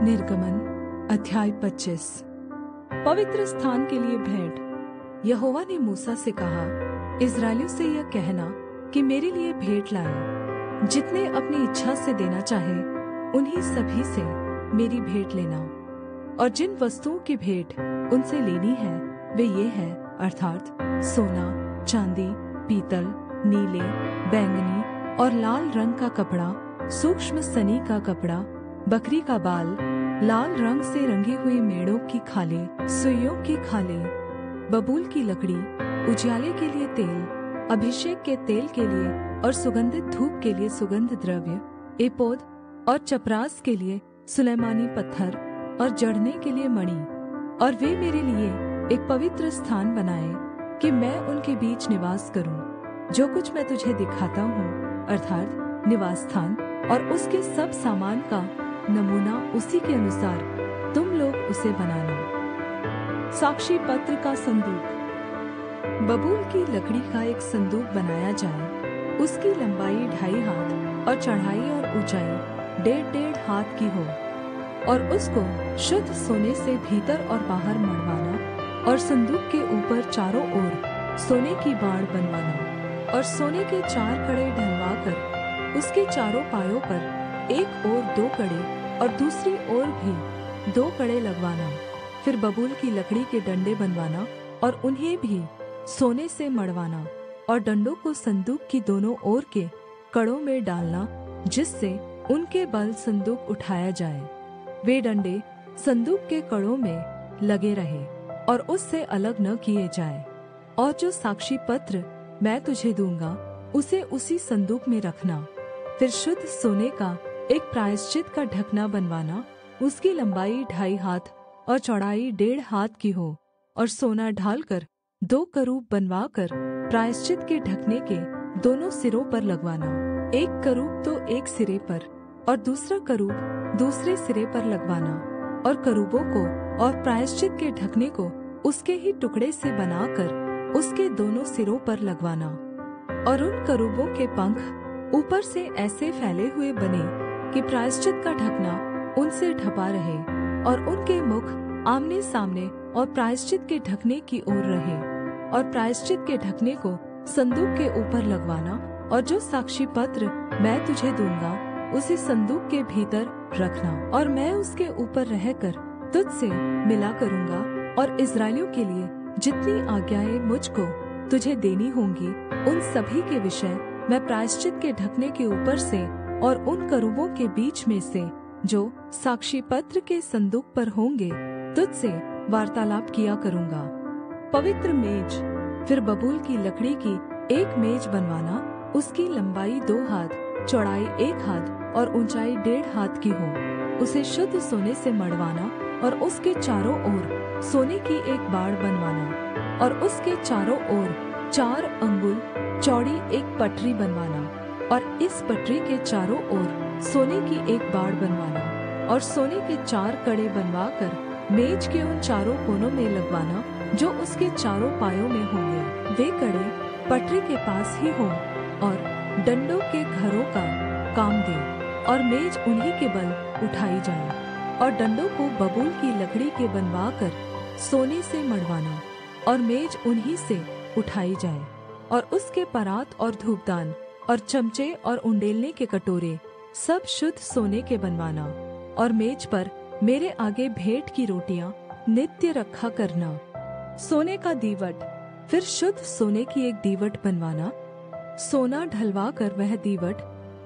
निर्गमन अध्याय 25। पवित्र स्थान के लिए भेंट। यहोवा ने मूसा से कहा, इस्राएलियों से यह कहना कि मेरे लिए भेंट लाएं। जितने अपनी इच्छा से देना चाहे उन्हीं सभी से मेरी भेंट लेना। और जिन वस्तुओं की भेंट उनसे लेनी है वे ये है, अर्थात सोना, चांदी, पीतल, नीले, बैंगनी और लाल रंग का कपड़ा, सूक्ष्म सनी का कपड़ा, बकरी का बाल, लाल रंग से रंगी हुई मेढ़ों की खालें, सुइयों की खालें, बबूल की लकड़ी, उजियाले के लिए तेल, अभिषेक के तेल के लिए और सुगंधित धूप के लिए सुगंध द्रव्य, एपोद और चपरास के लिए सुलैमानी पत्थर और जड़ने के लिए मणि। और वे मेरे लिए एक पवित्र स्थान बनाए कि मैं उनके बीच निवास करूं। जो कुछ मैं तुझे दिखाता हूँ, अर्थात निवास स्थान और उसके सब सामान का नमूना, उसी के अनुसार तुम लोग उसे बनाना। साक्षी पत्र का संदूक। बबूल की लकड़ी का एक संदूक बनाया जाए। उसकी लंबाई 2.5 हाथ और चढ़ाई और ऊंचाई 1.5 हाथ की हो। और उसको शुद्ध सोने से भीतर और बाहर मढ़वाना और संदूक के ऊपर चारों ओर सोने की बाड़ बनवाना। और सोने के 4 कड़े ढलवाकर उसके चारों पायों पर एक ओर 2 कड़े और दूसरी ओर भी 2 कड़े लगवाना। फिर बबूल की लकड़ी के डंडे बनवाना और उन्हें भी सोने से मढ़वाना। और डंडों को संदूक की दोनों ओर के कड़ों में डालना, जिससे उनके बल संदूक उठाया जाए। वे डंडे संदूक के कड़ों में लगे रहे और उससे अलग न किए जाए। और जो साक्षी पत्र मैं तुझे दूंगा उसे उसी संदूक में रखना। फिर शुद्ध सोने का एक प्रायश्चित का ढकना बनवाना। उसकी लंबाई 2.5 हाथ और चौड़ाई 1.5 हाथ की हो। और सोना ढालकर 2 करूब बनवाकर प्रायश्चित के ढकने के दोनों सिरों पर लगवाना। एक करूब तो एक सिरे पर और दूसरा करूब दूसरे सिरे पर लगवाना। और करूबों को और प्रायश्चित के ढकने को उसके ही टुकड़े से बनाकर उसके दोनों सिरों पर लगवाना। और उन करूबों के पंख ऊपर से ऐसे फैले हुए बने कि प्रायश्चित का ढकना उनसे ढपा रहे और उनके मुख आमने सामने और प्रायश्चित के ढकने की ओर रहे। और प्रायश्चित के ढकने को संदूक के ऊपर लगवाना। और जो साक्षी पत्र मैं तुझे दूंगा उसे संदूक के भीतर रखना। और मैं उसके ऊपर रहकर तुझसे मिला करूंगा। और इस्राएलियों के लिए जितनी आज्ञाएं मुझको तुझे देनी होंगी उन सभी के विषय मैं प्रायश्चित के ढकने के ऊपर से और उन करूबों के बीच में से जो साक्षी पत्र के संदूक पर होंगे तुझसे वार्तालाप किया करूंगा। पवित्र मेज। फिर बबूल की लकड़ी की एक मेज बनवाना। उसकी लंबाई 2 हाथ, चौड़ाई 1 हाथ और ऊंचाई 1.5 हाथ की हो। उसे शुद्ध सोने से मढ़वाना और उसके चारों ओर सोने की एक बाड़ बनवाना। और उसके चारों ओर 4 अंगुल चौड़ी एक पटरी बनवाना। और इस पटरी के चारों ओर सोने की एक बाड़ बनवाना। और सोने के 4 कड़े बनवाकर मेज के उन चारों कोनों में लगवाना जो उसके चारों पायों में होंगे। वे कड़े पटरी के पास ही हों और डंडों के घरों का काम दें। और मेज उन्हीं के बल उठाई जाए। और डंडों को बबूल की लकड़ी के बनवाकर सोने से मढ़वाना और मेज उन्हीं से उठाई जाए। और उसके परात और धूपदान और चमचे और उंडेलने के कटोरे सब शुद्ध सोने के बनवाना। और मेज पर मेरे आगे भेंट की रोटियां नित्य रखा करना। सोने का दीवट। फिर शुद्ध सोने की एक दीवट बनवाना। सोना ढलवा कर वह दीवट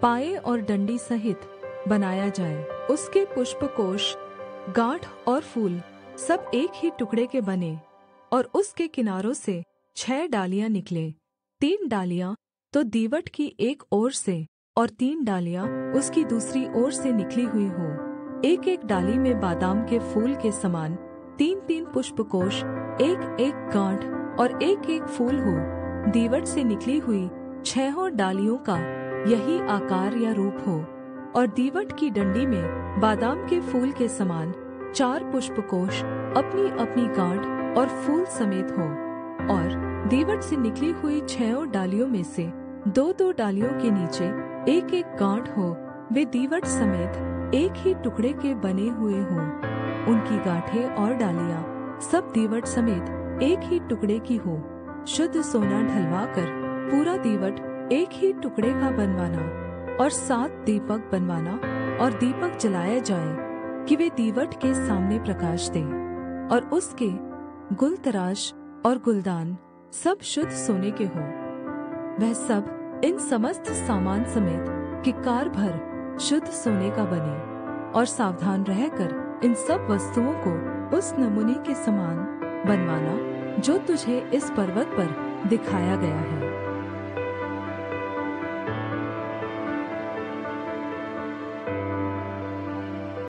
पाए और डंडी सहित बनाया जाए। उसके पुष्पकोश, गांठ और फूल सब एक ही टुकड़े के बने। और उसके किनारों से 6 डालियां निकले। 3 डालियां तो दीवट की एक ओर से और 3 डालियां उसकी दूसरी ओर से निकली हुई हो। एक एक डाली में बादाम के फूल के समान 3-3 पुष्पकोश, एक-एक गांठ और एक-एक फूल हो। दीवट से निकली हुई 6 डालियों का यही आकार या रूप हो। और दीवट की डंडी में बादाम के फूल के समान 4 पुष्पकोश अपनी अपनी गांठ और फूल समेत हो। और दीवट से निकली हुई 6 डालियों में से 2-2 डालियों के नीचे एक-एक गांठ हो। वे दीवट समेत एक ही टुकड़े के बने हुए हों। उनकी गांठें और डालियाँ सब दीवट समेत एक ही टुकड़े की हो। शुद्ध सोना ढलवाकर पूरा दीवट एक ही टुकड़े का बनवाना, और 7 दीपक बनवाना, और दीपक जलाया जाए कि वे दीवट के सामने प्रकाश दें। और उसके गुलतराश और गुलदान सब शुद्ध सोने के हों। वह सब इन समस्त सामान समेत किक्कार भर शुद्ध सोने का बने। और सावधान रहकर इन सब वस्तुओं को उस नमूने के समान बनवाना जो तुझे इस पर्वत पर दिखाया गया है।